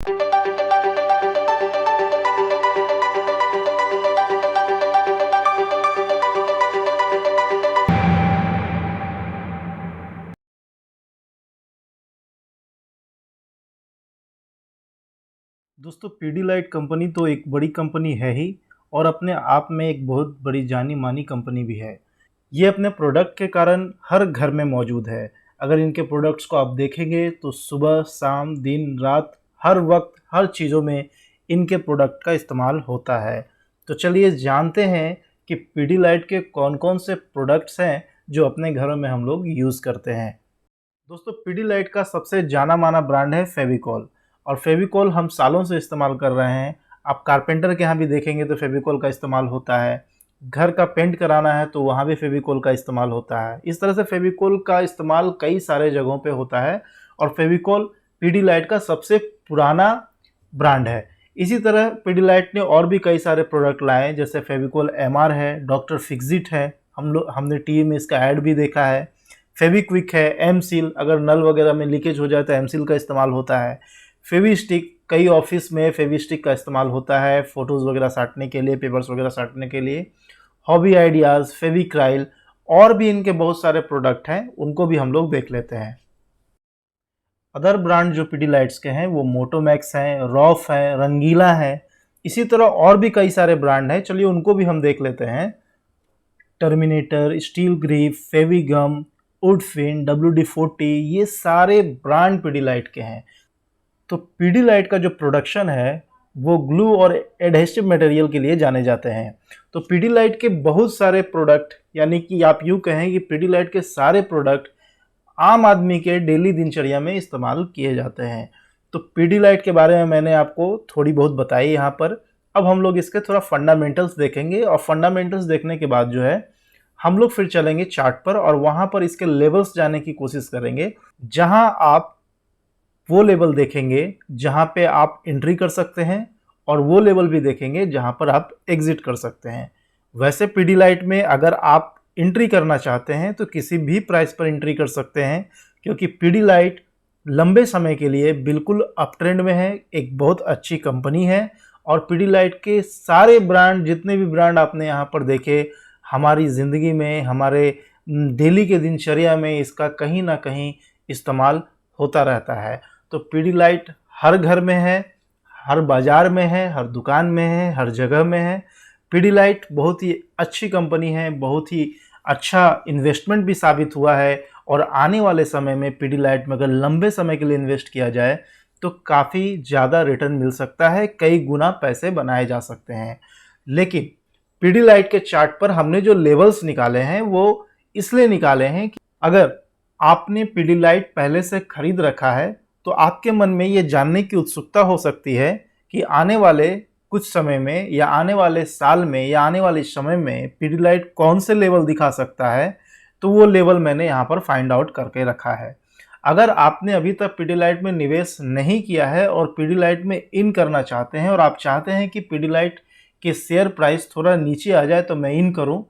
दोस्तों, पीडीलाइट कंपनी तो एक बड़ी कंपनी है ही और अपने आप में एक बहुत बड़ी जानी-मानी कंपनी भी है। ये अपने प्रोडक्ट के कारण हर घर में मौजूद है। अगर इनके प्रोडक्ट्स को आप देखेंगे तो सुबह, शाम, दिन, रात हर वक़्त, हर चीज़ों में इनके प्रोडक्ट का इस्तेमाल होता है। तो चलिए जानते हैं कि पीडीलाइट के कौन-कौन से प्रोडक्ट्स हैं जो अपने घरों में हम लोग यूज़ करते हैं। दोस्तों, पीडीलाइट का सबसे जाना-माना ब्रांड है फेविकोल और फेविकोल हम सालों से इस्तेमाल कर रहे हैं। आप कारपेंटर के यहाँ भी देखेंगे तो फेविकोल का इस्तेमाल होता है। घर का पेंट कराना है तो वहाँ भी फेविकोल का इस्तेमाल होता है। इस तरह से फेविकोल का इस्तेमाल कई सारे जगहों पे होता है और फेविकोल पीडीलाइट का सबसे पुराना ब्रांड है। इसी तरह पीडीलाइट ने और भी कई सारे प्रोडक्ट लाए, जैसे फेविकोल एमआर है, डॉक्टर फिक्सिट है, हमने टीवी में इसका ऐड भी देखा है। फेविक्विक है, एम सील, अगर नल वगैरह में लीकेज हो जाए तो एम सील का इस्तेमाल होता है। फेविस्टिक, कई ऑफिस में फेविस्टिक का इस्तेमाल होता है फ़ोटोज़ वगैरह साटने के लिए, पेपर्स वगैरह साटने के लिए। हॉबी आइडियाज़, फेविक्राइल और भी इनके बहुत सारे प्रोडक्ट हैं, उनको भी हम लोग देख लेते हैं। अदर ब्रांड जो पीडीलाइट्स के हैं वो मोटोमैक्स हैं, रॉफ है, रंगीला है। इसी तरह और भी कई सारे ब्रांड हैं, चलिए उनको भी हम देख लेते हैं। Terminator, steel grip, Fevigum, Woodfin, WD-40, ये सारे ब्रांड पीडीलाइट के हैं। तो पीडीलाइट का जो प्रोडक्शन है वो ग्लू और एडहेसिव मटेरियल के लिए जाने जाते हैं। तो पीडीलाइट के बहुत सारे प्रोडक्ट, यानी कि आप यूँ कहें कि पीडीलाइट के सारे प्रोडक्ट आम आदमी के डेली दिनचर्या में इस्तेमाल किए जाते हैं। तो पीडीलाइट के बारे में मैंने आपको थोड़ी बहुत बताई यहाँ पर। अब हम लोग इसके थोड़ा फंडामेंटल्स देखेंगे और फंडामेंटल्स देखने के बाद जो है हम लोग फिर चलेंगे चार्ट पर और वहाँ पर इसके लेवल्स जानने की कोशिश करेंगे, जहाँ आप वो लेवल देखेंगे जहाँ पे आप एंट्री कर सकते हैं और वो लेवल भी देखेंगे जहाँ पर आप एग्जिट कर सकते हैं। वैसे पीडीलाइट में अगर आप एंट्री करना चाहते हैं तो किसी भी प्राइस पर एंट्री कर सकते हैं, क्योंकि पीडीलाइट लंबे समय के लिए बिल्कुल अप ट्रेंड में है, एक बहुत अच्छी कंपनी है। और पीडीलाइट के सारे ब्रांड, जितने भी ब्रांड आपने यहाँ पर देखे, हमारी ज़िंदगी में, हमारे डेली के दिनचर्या में इसका कहीं ना कहीं इस्तेमाल होता रहता है। तो पीडीलाइट हर घर में है, हर बाज़ार में है, हर दुकान में है, हर जगह में है। पीडीलाइट बहुत ही अच्छी कंपनी है, बहुत ही अच्छा इन्वेस्टमेंट भी साबित हुआ है और आने वाले समय में पीडीलाइट में अगर लंबे समय के लिए इन्वेस्ट किया जाए तो काफ़ी ज़्यादा रिटर्न मिल सकता है, कई गुना पैसे बनाए जा सकते हैं। लेकिन पीडीलाइट के चार्ट पर हमने जो लेवल्स निकाले हैं वो इसलिए निकाले हैं कि अगर आपने पीडीलाइट पहले से खरीद रखा है तो आपके मन में ये जानने की उत्सुकता हो सकती है कि आने वाले कुछ समय में या आने वाले साल में या आने वाले समय में पीडीलाइट कौन से लेवल दिखा सकता है। तो वो लेवल मैंने यहाँ पर फाइंड आउट करके रखा है। अगर आपने अभी तक पीडीलाइट में निवेश नहीं किया है और पीडीलाइट में इन करना चाहते हैं और आप चाहते हैं कि पीडीलाइट के शेयर प्राइस थोड़ा नीचे आ जाए तो मैं इन करूं,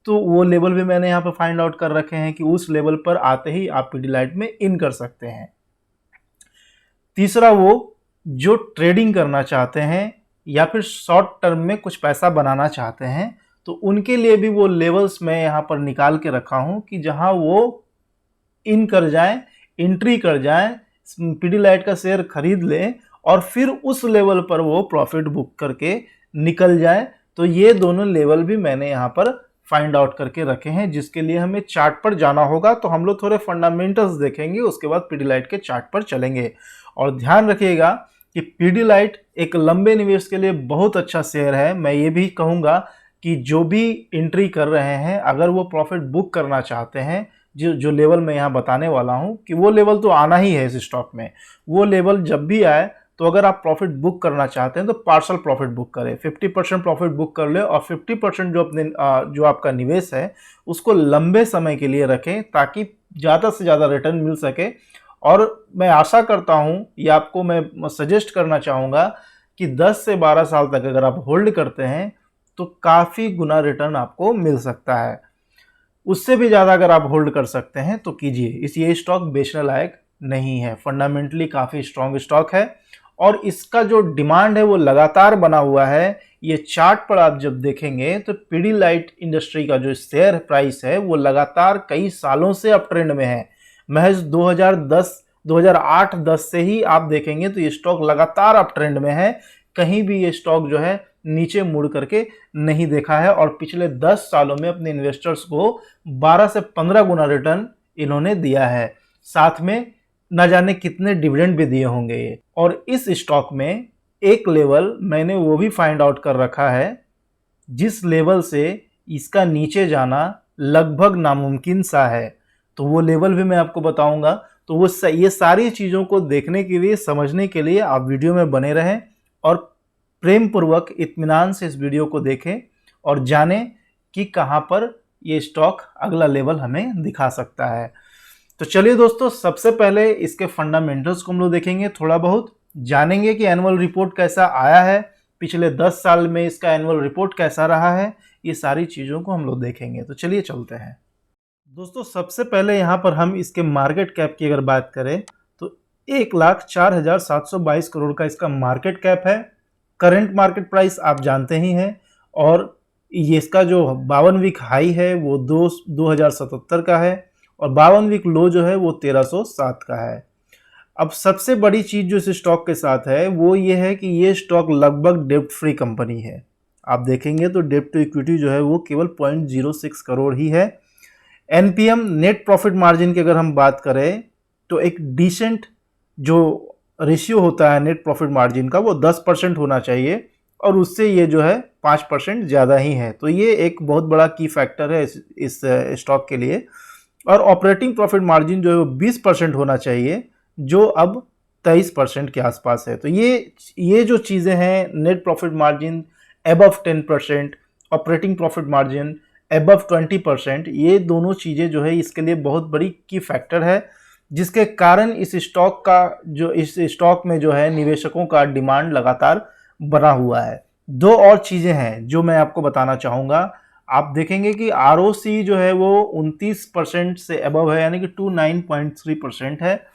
तो वो लेवल भी मैंने यहाँ पर फाइंड आउट कर रखे हैं कि उस लेवल पर आते ही आप पीडीलाइट में इन कर सकते हैं। तीसरा, वो जो ट्रेडिंग करना चाहते हैं या फिर शॉर्ट टर्म में कुछ पैसा बनाना चाहते हैं, तो उनके लिए भी वो लेवल्स मैं यहाँ पर निकाल के रखा हूँ कि जहाँ वो इन कर जाएं, एंट्री कर जाएं, पीडीलाइट का शेयर खरीद लें और फिर उस लेवल पर वो प्रॉफिट बुक करके निकल जाए। तो ये दोनों लेवल भी मैंने यहाँ पर फाइंड आउट करके रखे हैं, जिसके लिए हमें चार्ट पर जाना होगा। तो हम लोग थोड़े फंडामेंटल्स देखेंगे, उसके बाद पीडीलाइट के चार्ट पर चलेंगे। और ध्यान रखिएगा कि पीडीलाइट एक लंबे निवेश के लिए बहुत अच्छा शेयर है। मैं ये भी कहूँगा कि जो भी एंट्री कर रहे हैं, अगर वो प्रॉफिट बुक करना चाहते हैं, जो लेवल मैं यहाँ बताने वाला हूँ कि वो लेवल तो आना ही है इस स्टॉक में, वो लेवल जब भी आए तो अगर आप प्रॉफिट बुक करना चाहते हैं तो पार्शल प्रॉफिट बुक करें, 50% प्रॉफिट बुक कर ले और 50% जो आपका निवेश है उसको लंबे समय के लिए रखें, ताकि ज़्यादा से ज़्यादा रिटर्न मिल सके। और मैं आशा करता हूँ, या आपको मैं सजेस्ट करना चाहूँगा कि 10 से 12 साल तक अगर आप होल्ड करते हैं तो काफ़ी गुना रिटर्न आपको मिल सकता है। उससे भी ज़्यादा अगर आप होल्ड कर सकते हैं तो कीजिए। ये स्टॉक बेचने लायक नहीं है, फंडामेंटली काफ़ी स्ट्रॉन्ग स्टॉक है और इसका जो डिमांड है वो लगातार बना हुआ है। ये चार्ट पर आप जब देखेंगे तो पीडीलाइट इंडस्ट्री का जो शेयर प्राइस है वो लगातार कई सालों से अप ट्रेंड में है। महज 2008-10 से ही आप देखेंगे तो ये स्टॉक लगातार अप ट्रेंड में है। कहीं भी ये स्टॉक जो है नीचे मुड़ करके नहीं देखा है और पिछले 10 सालों में अपने इन्वेस्टर्स को 12 से 15 गुना रिटर्न इन्होंने दिया है। साथ में न जाने कितने डिविडेंड भी दिए होंगे ये। और इस स्टॉक में एक लेवल मैंने वो भी फाइंड आउट कर रखा है जिस लेवल से इसका नीचे जाना लगभग नामुमकिन सा है। तो वो लेवल भी मैं आपको बताऊंगा। तो वो ये सारी चीज़ों को देखने के लिए, समझने के लिए आप वीडियो में बने रहें और प्रेम पूर्वक इत्मीनान से इस वीडियो को देखें और जानें कि कहां पर ये स्टॉक अगला लेवल हमें दिखा सकता है। तो चलिए दोस्तों, सबसे पहले इसके फंडामेंटल्स को हम लोग देखेंगे, थोड़ा बहुत जानेंगे कि एनुअल रिपोर्ट कैसा आया है, पिछले 10 साल में इसका एनुअल रिपोर्ट कैसा रहा है, ये सारी चीज़ों को हम लोग देखेंगे। तो चलिए चलते हैं दोस्तों। सबसे पहले यहाँ पर हम इसके मार्केट कैप की अगर बात करें तो 1,04,722 करोड़ का इसका मार्केट कैप है। करंट मार्केट प्राइस आप जानते ही हैं और ये इसका जो 52 वीक हाई है वो 2077 का है और 52 वीक लो जो है वो 1307 का है। अब सबसे बड़ी चीज़ जो इस स्टॉक के साथ है वो ये है कि ये स्टॉक लगभग डेप्ट फ्री कंपनी है। आप देखेंगे तो डेप्ट टू इक्विटी जो है वो केवल 0.06 करोड़ ही है। एनपीएम नेट प्रॉफिट मार्जिन की अगर हम बात करें तो एक डिसेंट जो रेशियो होता है नेट प्रॉफिट मार्जिन का वो 10% होना चाहिए और उससे ये जो है 5% ज़्यादा ही है। तो ये एक बहुत बड़ा की फैक्टर है इस स्टॉक के लिए। और ऑपरेटिंग प्रॉफिट मार्जिन जो है वो 20% होना चाहिए जो अब 23% के आसपास है। तो ये जो चीज़ें हैं, net profit margin above 10%, operating profit margin above 20%, ये दोनों चीज़ें जो है इसके लिए बहुत बड़ी की फैक्टर है जिसके कारण इस स्टॉक में जो है निवेशकों का डिमांड लगातार बना हुआ है। दो और चीज़ें हैं जो मैं आपको बताना चाहूँगा। आप देखेंगे कि आरओसी जो है वो 29% से अबव है, यानी कि 29.3% है।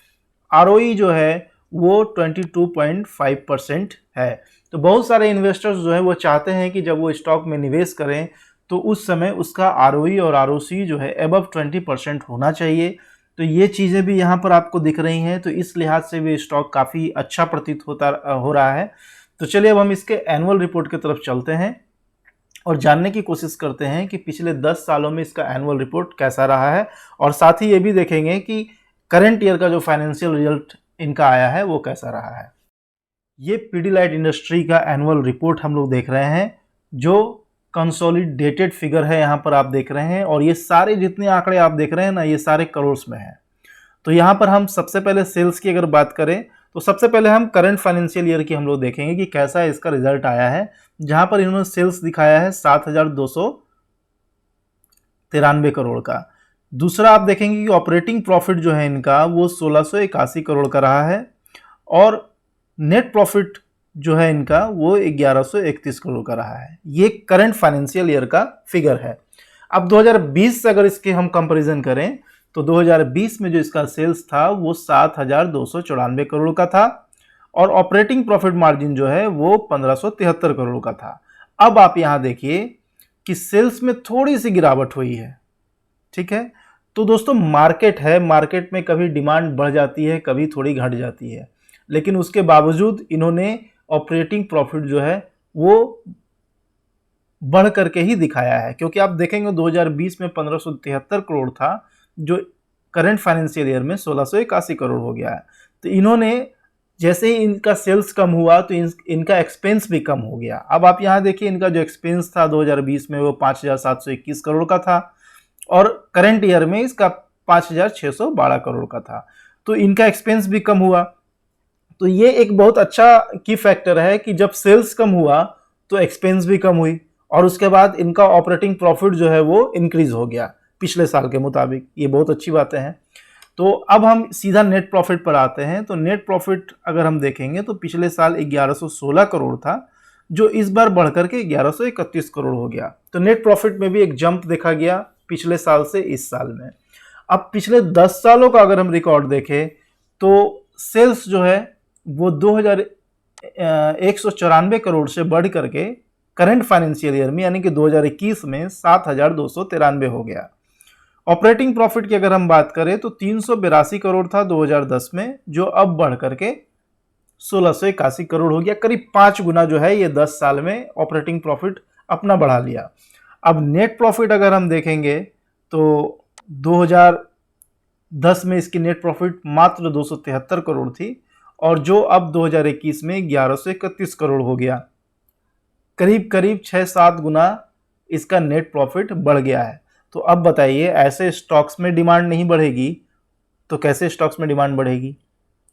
आरओई जो है वो 22.5% है। तो बहुत सारे इन्वेस्टर्स जो है वो चाहते हैं कि जब वो स्टॉक में निवेश करें तो उस समय उसका आरओई और आरओसी जो है अबव 20% होना चाहिए। तो ये चीज़ें भी यहाँ पर आपको दिख रही हैं। तो इस लिहाज से भी स्टॉक काफ़ी अच्छा प्रतीत हो रहा है। तो चलिए अब हम इसके एनुअल रिपोर्ट की तरफ चलते हैं और जानने की कोशिश करते हैं कि पिछले 10 सालों में इसका एनुअल रिपोर्ट कैसा रहा है और साथ ही ये भी देखेंगे कि करंट ईयर का जो फाइनेंशियल रिजल्ट इनका आया है वो कैसा रहा है। ये पीडीलाइट इंडस्ट्री का एनुअल रिपोर्ट हम लोग देख रहे हैं जो कंसोलिडेटेड फिगर है, यहाँ पर आप देख रहे हैं। और ये सारे जितने आंकड़े आप देख रहे हैं ना, ये सारे करोड़ में हैं। तो यहाँ पर हम सबसे पहले सेल्स की अगर बात करें तो सबसे पहले हम करंट फाइनेंशियल ईयर की हम लोग देखेंगे कि कैसा इसका रिजल्ट आया है, जहाँ पर इन्होंने सेल्स दिखाया है 7,293 करोड़ का। दूसरा आप देखेंगे कि ऑपरेटिंग प्रॉफिट जो है इनका वो 1,681 करोड़ का रहा है और नेट प्रॉफिट जो है इनका वो 1,131 करोड़ का रहा है। ये करंट फाइनेंशियल ईयर का फिगर है। अब 2020 से अगर इसके हम कंपैरिजन करें तो 2020 में जो इसका सेल्स था वो 7,294 करोड़ का था और ऑपरेटिंग प्रॉफिट मार्जिन जो है वो 1,573 करोड़ का था। अब आप यहाँ देखिए कि सेल्स में थोड़ी सी गिरावट हुई है, ठीक है। तो दोस्तों मार्केट है, मार्केट में कभी डिमांड बढ़ जाती है, कभी थोड़ी घट जाती है, लेकिन उसके बावजूद इन्होंने ऑपरेटिंग प्रॉफिट जो है वो बढ़ करके ही दिखाया है। क्योंकि आप देखेंगे 2020 में 1,573 करोड़ था जो करंट फाइनेंशियल ईयर में 1,681 करोड़ हो गया है। तो इन्होंने जैसे ही इनका सेल्स कम हुआ तो इनका एक्सपेंस भी कम हो गया। अब आप यहाँ देखिए इनका जो एक्सपेंस था 2020 में वो 5,721 करोड़ का था और करंट ईयर में इसका 5,612 करोड़ का था। तो इनका एक्सपेंस भी कम हुआ। तो ये एक बहुत अच्छा की फैक्टर है कि जब सेल्स कम हुआ तो एक्सपेंस भी कम हुई और उसके बाद इनका ऑपरेटिंग प्रॉफिट जो है वो इंक्रीज हो गया पिछले साल के मुताबिक। ये बहुत अच्छी बातें हैं। तो अब हम सीधा नेट प्रॉफिट पर आते हैं। तो नेट प्रॉफिट अगर हम देखेंगे तो पिछले साल 1,116 करोड़ था जो इस बार बढ़कर के 1,131 करोड़ हो गया। तो नेट प्रॉफिट में भी एक जंप देखा गया पिछले साल से इस साल में। अब पिछले 10 सालों का अगर हम रिकॉर्ड देखें तो सेल्स जो है वो 194 करोड़ से बढ़ करके करंट फाइनेंशियल ईयर में यानी कि 2021 में 7,293 हो गया। ऑपरेटिंग प्रॉफिट की अगर हम बात करें तो 382 करोड़ था 2010 में, जो अब बढ़ करके 1681 करोड़ हो गया। करीब 5 गुना जो है ये 10 साल में ऑपरेटिंग प्रॉफिट अपना बढ़ा लिया। अब नेट प्रॉफिट अगर हम देखेंगे तो 2010 में इसकी नेट प्रॉफिट मात्र 273 करोड़ थी और जो अब 2021 में 1131 करोड़ हो गया। करीब करीब 6-7 गुना इसका नेट प्रॉफिट बढ़ गया है। तो अब बताइए, ऐसे स्टॉक्स में डिमांड नहीं बढ़ेगी तो कैसे स्टॉक्स में डिमांड बढ़ेगी?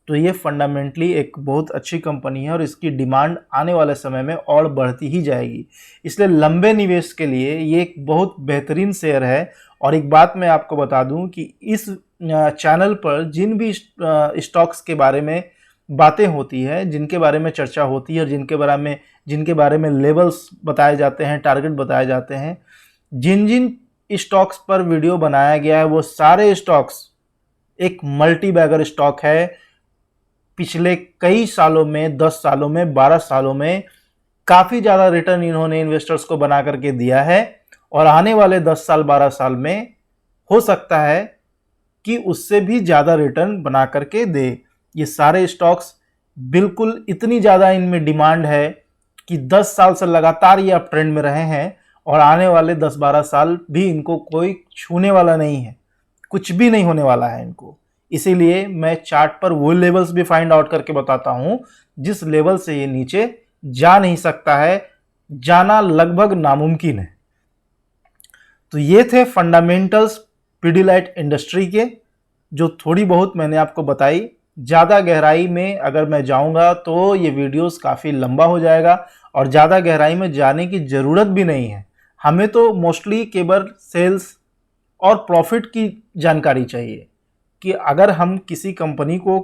तो ये फंडामेंटली एक बहुत अच्छी कंपनी है और इसकी डिमांड आने वाले समय में और बढ़ती ही जाएगी। इसलिए लंबे निवेश के लिए ये एक बहुत बेहतरीन शेयर है। और एक बात मैं आपको बता दूं कि इस चैनल पर जिन भी स्टॉक्स के बारे में बातें होती है, जिनके बारे में चर्चा होती है और जिनके बारे में लेवल्स बताए जाते हैं, टारगेट बताए जाते हैं, जिन जिन स्टॉक्स पर वीडियो बनाया गया है वो सारे स्टॉक्स एक मल्टी बैगर स्टॉक है। पिछले कई सालों में, 10 सालों में, 12 सालों में काफी ज्यादा रिटर्न इन्होंने इन्वेस्टर्स को बना करके दिया है और आने वाले 10 साल 12 साल में हो सकता है कि उससे भी ज्यादा रिटर्न बना करके दे। ये सारे स्टॉक्स बिल्कुल इतनी ज्यादा इनमें डिमांड है कि 10 साल से लगातार ये अप ट्रेंड में रहे हैं और आने वाले 10-12 साल भी इनको कोई छूने वाला नहीं है, कुछ भी नहीं होने वाला है इनको। इसीलिए मैं चार्ट पर वो लेवल्स भी फाइंड आउट करके बताता हूं जिस लेवल से ये नीचे जा नहीं सकता है, जाना लगभग नामुमकिन है। तो ये थे फंडामेंटल्स पीडीलाइट इंडस्ट्री के, जो थोड़ी बहुत मैंने आपको बताई। ज़्यादा गहराई में अगर मैं जाऊंगा तो ये वीडियोस काफ़ी लंबा हो जाएगा और ज़्यादा गहराई में जाने की ज़रूरत भी नहीं है। हमें तो मोस्टली केवल सेल्स और प्रॉफिट की जानकारी चाहिए कि अगर हम किसी कंपनी को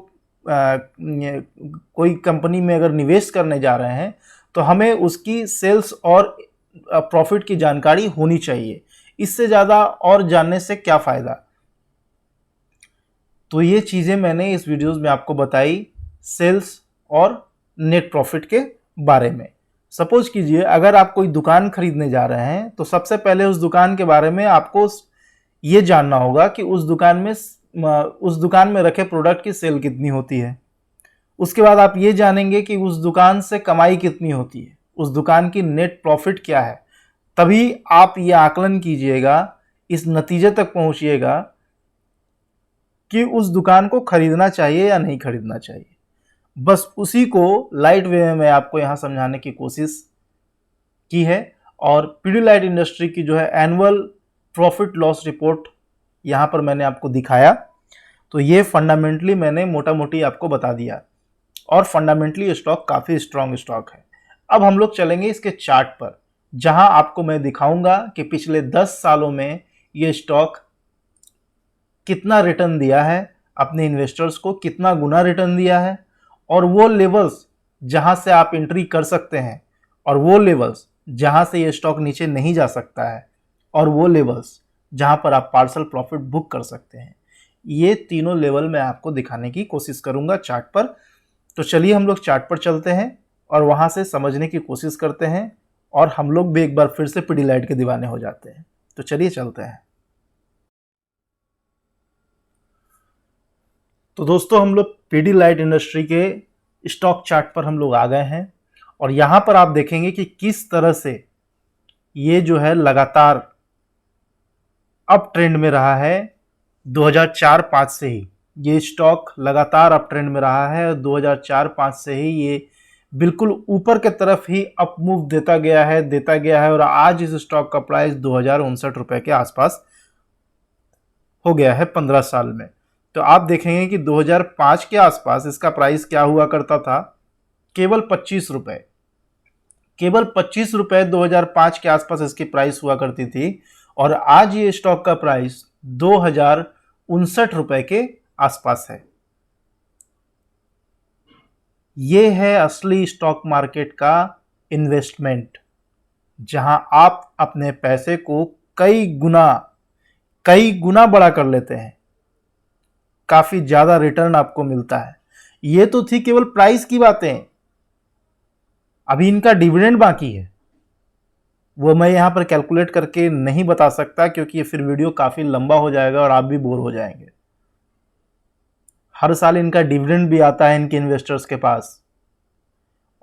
कोई कंपनी में अगर निवेश करने जा रहे हैं तो हमें उसकी सेल्स और प्रॉफिट की जानकारी होनी चाहिए। इससे ज़्यादा और जानने से क्या फ़ायदा। तो ये चीज़ें मैंने इस वीडियोस में आपको बताई सेल्स और नेट प्रॉफिट के बारे में। सपोज कीजिए अगर आप कोई दुकान खरीदने जा रहे हैं तो सबसे पहले उस दुकान के बारे में आपको ये जानना होगा कि उस दुकान में रखे प्रोडक्ट की सेल कितनी होती है। उसके बाद आप ये जानेंगे कि उस दुकान से कमाई कितनी होती है, उस दुकान की नेट प्रॉफिट क्या है। तभी आप ये आकलन कीजिएगा, इस नतीजे तक पहुंचिएगा कि उस दुकान को खरीदना चाहिए या नहीं खरीदना चाहिए। बस उसी को लाइट वे में मैं आपको यहाँ समझाने की कोशिश की है। और पीडीलाइट इंडस्ट्री की जो है एनुअल प्रॉफिट लॉस रिपोर्ट यहाँ पर मैंने आपको दिखाया। तो ये फंडामेंटली मैंने मोटा मोटी आपको बता दिया और फंडामेंटली स्टॉक काफ़ी स्ट्रॉन्ग स्टॉक है। अब हम लोग चलेंगे इसके चार्ट पर, जहां आपको मैं दिखाऊंगा कि पिछले 10 सालों में ये स्टॉक कितना रिटर्न दिया है, अपने इन्वेस्टर्स को कितना गुना रिटर्न दिया है, और वो लेवल्स जहां से आप एंट्री कर सकते हैं और वो लेवल्स जहां से ये स्टॉक नीचे नहीं जा सकता है और वो लेवल्स जहां पर आप पार्सल प्रॉफिट बुक कर सकते हैं। ये तीनों लेवल मैं आपको दिखाने की कोशिश करूंगा चार्ट पर। तो चलिए हम लोग चार्ट पर चलते हैं और वहां से समझने की कोशिश करते हैं और हम लोग भी एक बार फिर से पीडीलाइट के दीवाने हो जाते हैं। तो चलिए चलते हैं। तो दोस्तों हम लोग पीडीलाइट इंडस्ट्री के स्टॉक चार्ट पर हम लोग आ गए हैं और यहाँ पर आप देखेंगे कि किस तरह से ये जो है लगातार अप ट्रेंड में रहा है। 2004-05 से ही ये स्टॉक लगातार अप ट्रेंड में रहा है। 2004-05 से ही ये बिल्कुल ऊपर के तरफ ही अप मूव देता गया है और आज इस स्टॉक का प्राइस 2059 रुपए के आसपास हो गया है 15 साल में। तो आप देखेंगे कि 2005 के आसपास इसका प्राइस क्या हुआ करता था, केवल 25 रुपए। केवल 25 रुपए 2005 के आसपास इसकी प्राइस हुआ करती थी और आज ये स्टॉक का प्राइस 2059 रुपए के आसपास है। ये है असली स्टॉक मार्केट का इन्वेस्टमेंट, जहां आप अपने पैसे को कई गुना बड़ा कर लेते हैं, काफी ज्यादा रिटर्न आपको मिलता है। ये तो थी केवल प्राइस की बातें। अभी इनका डिविडेंड बाकी है, वो मैं यहाँ पर कैलकुलेट करके नहीं बता सकता क्योंकि ये फिर वीडियो काफ़ी लंबा हो जाएगा और आप भी बोर हो जाएंगे। हर साल इनका डिविडेंड भी आता है इनके इन्वेस्टर्स के पास,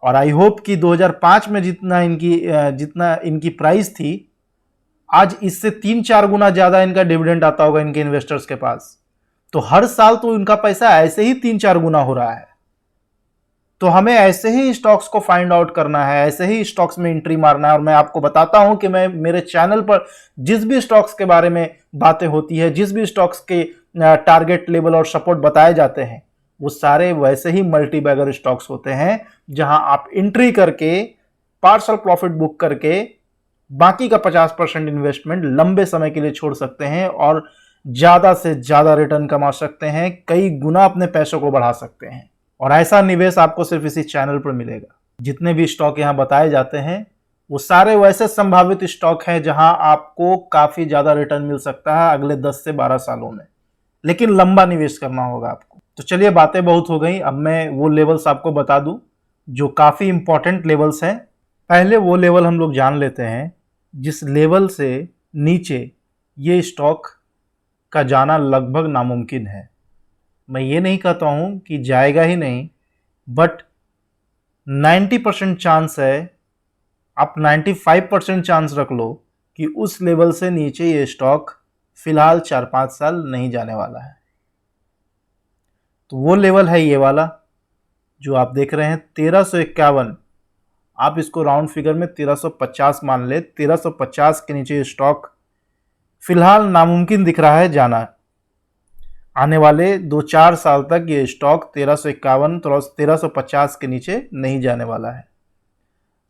और आई होप कि 2005 में जितना इनकी प्राइस थी, आज इससे 3-4 गुना ज़्यादा इनका डिविडेंड आता होगा इनके इन्वेस्टर्स के पास। तो हर साल तो इनका पैसा ऐसे ही 3-4 गुना हो रहा है। तो हमें ऐसे ही स्टॉक्स को फाइंड आउट करना है, ऐसे ही स्टॉक्स में एंट्री मारना है। और मैं आपको बताता हूं कि मैं मेरे चैनल पर जिस भी स्टॉक्स के बारे में बातें होती है, जिस भी स्टॉक्स के टारगेट लेवल और सपोर्ट बताए जाते हैं, वो सारे वैसे ही मल्टी बैगर स्टॉक्स होते हैं जहां आप एंट्री करके पार्शल प्रॉफिट बुक करके बाकी का 50% इन्वेस्टमेंट लंबे समय के लिए छोड़ सकते हैं और ज्यादा से ज्यादा रिटर्न कमा सकते हैं, कई गुना अपने पैसों को बढ़ा सकते हैं। और ऐसा निवेश आपको सिर्फ इसी चैनल पर मिलेगा। जितने भी स्टॉक यहाँ बताए जाते हैं वो सारे वैसे संभावित स्टॉक हैं जहां आपको काफी ज्यादा रिटर्न मिल सकता है अगले 10 से 12 सालों में, लेकिन लंबा निवेश करना होगा आपको। तो चलिए, बातें बहुत हो गई, अब मैं वो लेवल्स आपको बता दूं जो काफी इंपॉर्टेंट लेवल्स हैं। पहले वो लेवल हम लोग जान लेते हैं जिस लेवल से नीचे ये स्टॉक का जाना लगभग नामुमकिन है। मैं ये नहीं कहता हूं कि जाएगा ही नहीं, बट 90% चांस है, आप 95% चांस रख लो कि उस लेवल से नीचे ये स्टॉक फिलहाल 4-5 साल नहीं जाने वाला है। तो वो लेवल है ये वाला जो आप देख रहे हैं 1351। आप इसको राउंड फिगर में 1350 मान ले। 1350 के नीचे ये स्टॉक फिलहाल नामुमकिन दिख रहा है जाना। आने वाले 2-4 साल तक ये स्टॉक 1351 1350 के नीचे नहीं जाने वाला है।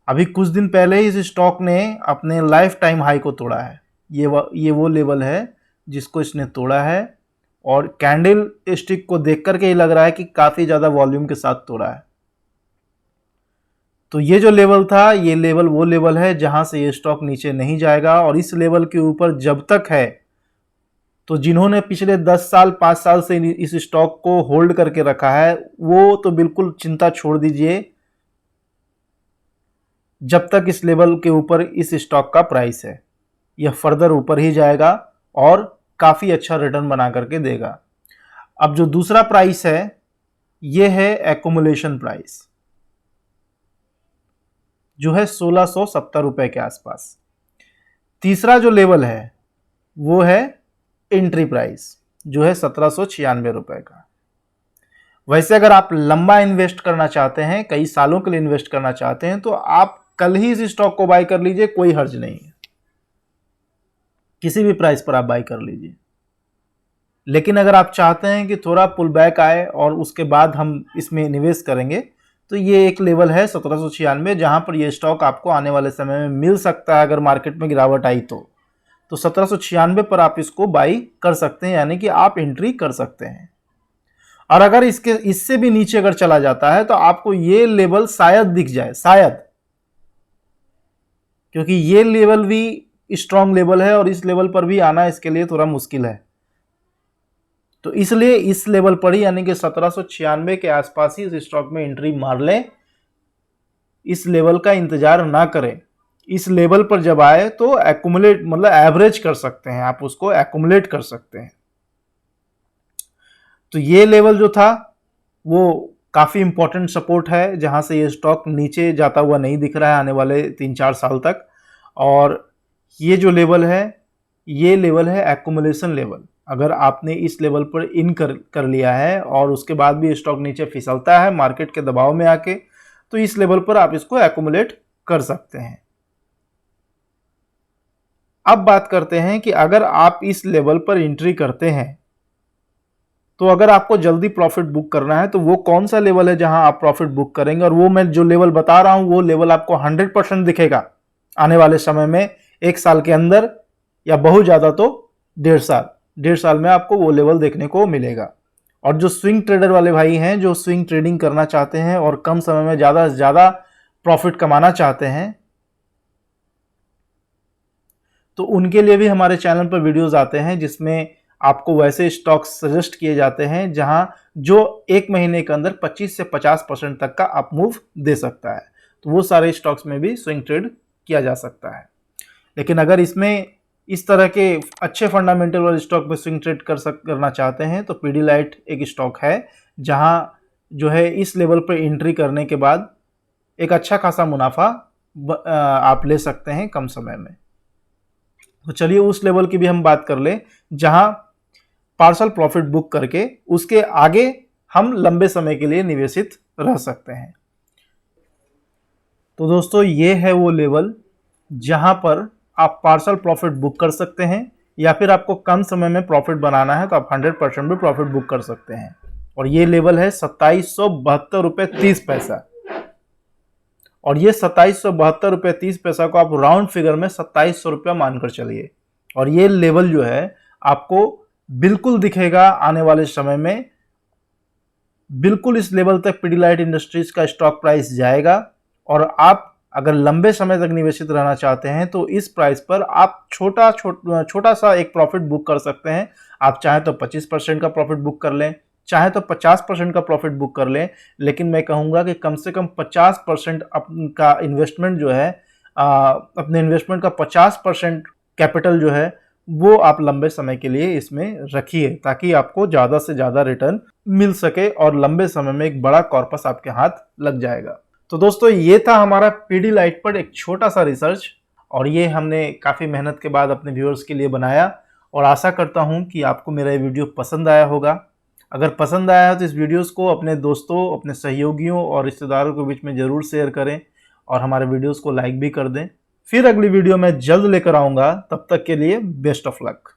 अभी कुछ दिन पहले ही इस स्टॉक ने अपने लाइफ टाइम हाई को तोड़ा है। ये वो लेवल है जिसको इसने तोड़ा है, और कैंडल स्टिक को देख करके ही लग रहा है कि काफ़ी ज़्यादा वॉल्यूम के साथ तोड़ा है। तो ये जो लेवल था, ये लेवल वो लेवल है जहां से ये स्टॉक नीचे नहीं जाएगा। और इस लेवल के ऊपर जब तक है, तो जिन्होंने पिछले 10 साल 5 साल से इस स्टॉक को होल्ड करके रखा है, वो तो बिल्कुल चिंता छोड़ दीजिए जब तक इस लेवल के ऊपर इस स्टॉक का प्राइस है। यह फर्दर ऊपर ही जाएगा और काफ़ी अच्छा रिटर्न बना करके देगा। अब जो दूसरा प्राइस है, यह है एक्युमुलेशन प्राइस, जो है 1670 रुपए के आसपास। तीसरा जो लेवल है वो है एंट्री प्राइस, जो है 1796 रुपए का। वैसे अगर आप लंबा इन्वेस्ट करना चाहते हैं, कई सालों के लिए इन्वेस्ट करना चाहते हैं, तो आप कल ही इस स्टॉक को बाय कर लीजिए, कोई हर्ज नहीं है। किसी भी प्राइस पर आप बाय कर लीजिए। लेकिन अगर आप चाहते हैं कि थोड़ा पुल बैक आए और उसके बाद हम इसमें निवेश करेंगे, तो ये एक लेवल है 1796, जहां पर ये स्टॉक आपको आने वाले समय में मिल सकता है अगर मार्केट में गिरावट आई तो। 1796 पर आप इसको बाई कर सकते हैं, यानी कि आप एंट्री कर सकते हैं। और अगर इससे भी नीचे अगर चला जाता है तो आपको ये लेवल शायद दिख जाए, शायद, क्योंकि ये लेवल भी स्ट्रॉन्ग लेवल है और इस लेवल पर भी आना इसके लिए थोड़ा मुश्किल है। तो इसलिए इस लेवल पर ही, यानी कि 1796 के आसपास ही इस स्टॉक में एंट्री मार लें। इस लेवल का इंतजार ना करें। इस लेवल पर जब आए तो एक्युमुलेट, मतलब एवरेज कर सकते हैं, आप उसको एक्युमुलेट कर सकते हैं। तो ये लेवल जो था वो काफ़ी इंपॉर्टेंट सपोर्ट है, जहां से ये स्टॉक नीचे जाता हुआ नहीं दिख रहा है आने वाले 3-4 साल तक। और ये जो लेवल है, ये लेवल है एक्युमुलेशन लेवल। अगर आपने इस लेवल पर इन कर लिया है और उसके बाद भी स्टॉक नीचे फिसलता है मार्केट के दबाव में आके, तो इस लेवल पर आप इसको एक्युमुलेट कर सकते हैं। अब बात करते हैं कि अगर आप इस लेवल पर एंट्री करते हैं, तो अगर आपको जल्दी प्रॉफिट बुक करना है तो वो कौन सा लेवल है जहां आप प्रॉफिट बुक करेंगे। और वो मैं जो लेवल बता रहा हूं, वो लेवल आपको 100% दिखेगा आने वाले समय में, 1 साल के अंदर, या बहुत ज्यादा तो 1.5 साल में आपको वो लेवल देखने को मिलेगा। और जो स्विंग ट्रेडर वाले भाई हैं, जो स्विंग ट्रेडिंग करना चाहते हैं और कम समय में ज्यादा से ज्यादा प्रॉफिट कमाना चाहते हैं, तो उनके लिए भी हमारे चैनल पर वीडियोस आते हैं जिसमें आपको वैसे स्टॉक्स सजेस्ट किए जाते हैं जहां जो 1 महीने के अंदर 25 से 50% तक का अप मूव दे सकता है। तो वो सारे स्टॉक्स में भी स्विंग ट्रेड किया जा सकता है। लेकिन अगर इसमें इस तरह के अच्छे फंडामेंटल वाले स्टॉक में स्विंग ट्रेड करना चाहते हैं तो पीडीलाइट एक स्टॉक है जहां जो है इस लेवल पर एंट्री करने के बाद एक अच्छा खासा मुनाफा आप ले सकते हैं कम समय में। तो चलिए उस लेवल की भी हम बात कर ले जहां पार्शल प्रॉफिट बुक करके उसके आगे हम लंबे समय के लिए निवेशित रह सकते हैं। तो दोस्तों ये है वो लेवल जहां पर आप पार्शल प्रॉफिट बुक कर सकते हैं, या फिर आपको कम समय में प्रॉफिट बनाना है तो आप 100% भी प्रॉफिट बुक कर सकते हैं। और ये लेवल है 2772 रुपये 30 पैसा। और ये 2772 रुपये 30 पैसा को आप राउंड फिगर में 2700 रुपया मानकर चलिए। और ये लेवल जो है आपको बिल्कुल दिखेगा आने वाले समय में, बिल्कुल इस लेवल तक पीडीलाइट इंडस्ट्रीज का स्टॉक प्राइस जाएगा। और आप अगर लंबे समय तक निवेशित रहना चाहते हैं तो इस प्राइस पर आप छोटा सा एक प्रॉफिट बुक कर सकते हैं। आप चाहें तो 25% का प्रॉफिट बुक कर लें, चाहे तो 50% का प्रॉफिट बुक कर लें, लेकिन मैं कहूंगा कि कम से कम 50% का इन्वेस्टमेंट जो है, अपने इन्वेस्टमेंट का 50% कैपिटल जो है वो आप लंबे समय के लिए इसमें रखिए, ताकि आपको ज़्यादा से ज़्यादा रिटर्न मिल सके और लंबे समय में एक बड़ा कॉर्पस आपके हाथ लग जाएगा। तो दोस्तों ये था हमारा पीडीलाइट पर एक छोटा सा रिसर्च, और ये हमने काफ़ी मेहनत के बाद अपने व्यूअर्स के लिए बनाया, और आशा करता हूँ कि आपको मेरा ये वीडियो पसंद आया होगा। अगर पसंद आया है तो इस वीडियोस को अपने दोस्तों, अपने सहयोगियों और रिश्तेदारों के बीच में ज़रूर शेयर करें, और हमारे वीडियोस को लाइक भी कर दें। फिर अगली वीडियो में जल्द लेकर आऊँगा, तब तक के लिए बेस्ट ऑफ लक।